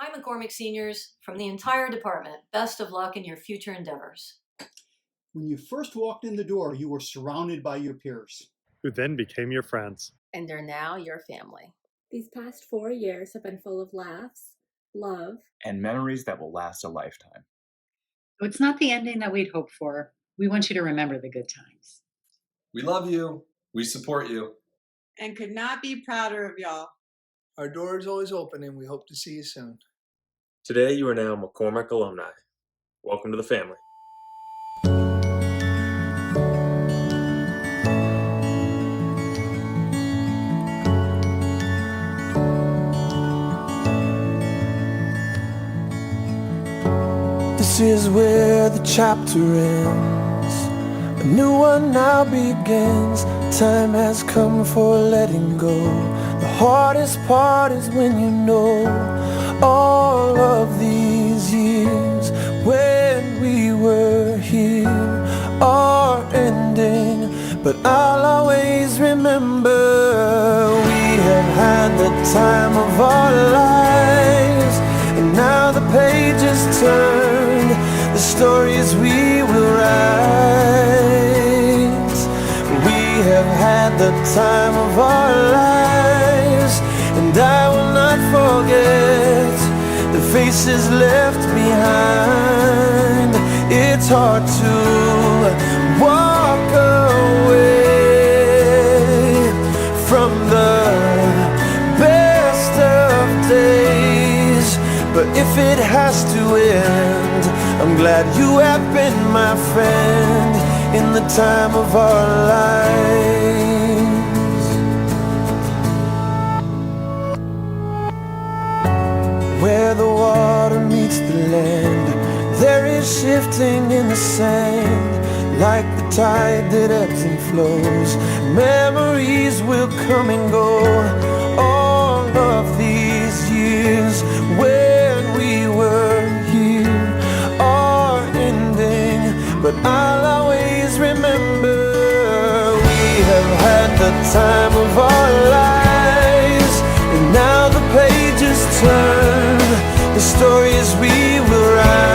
Hi, McCormack seniors. From the entire department, best of luck in your future endeavors. When you first walked in the door, you were surrounded by your peers, who then became your friends. And are now your family. These past 4 years have been full of laughs, love, and memories that will last a lifetime. So it's not the ending that we'd hoped for. We want you to remember the good times. We love you. We support you. And could not be prouder of y'all. Our door is always open and we hope to see you soon. Today you are now McCormack alumni. Welcome to the family. This is where the chapter ends. A new one now begins. Time has come for letting go. The hardest part is when you know all of these years when we were here are ending. But I'll always remember we have had the time of our lives. And now the pages turned, the stories we will write. We have had the time of our lives, and I will not forget the faces left behind. It's hard to walk away from the best of days, but if it has to end, I'm glad you have been my friend in the time of our lives. Where the water meets the land, there is shifting in the sand, like the tide that ebbs and flows. Memories will come and go. All of these years when we were here are ending, but I'll always remember we have had the time of our lives. And now the pages turn, the stories we will write.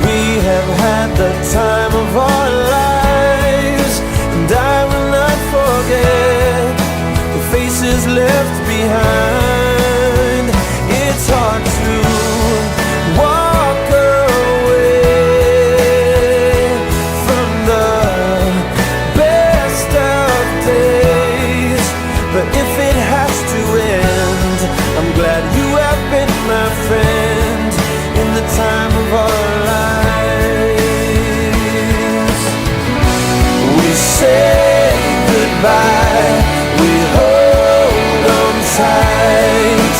We have had the time of our lives, and I will not forget the faces left behind. It's hard to walk away from the best of days, but if it has to end, I'm glad you have been my friend in the time of our lives. We say goodbye, we hold on tight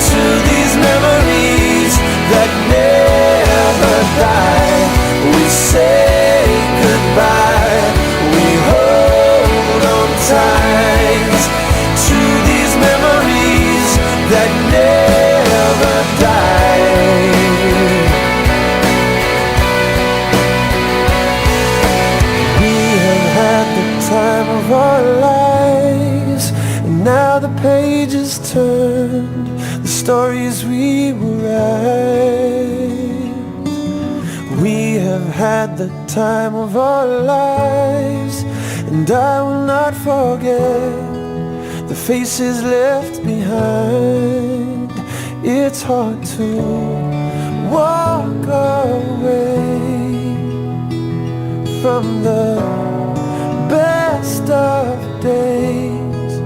to these memories that never die. We say goodbye, we hold on tight to these memories that never die. We have had the time of our lives, and now the pages turned, the stories we will write. We have had the time of our lives, and I will not forget the faces left behind. It's hard to walk away from the best of days,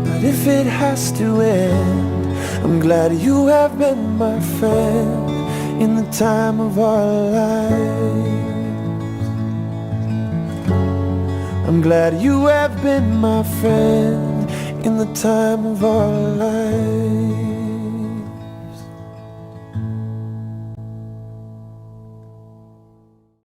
but if it has to end, I'm glad you have been my friend in the time of our lives. I'm glad you have been my friend in the time of our lives.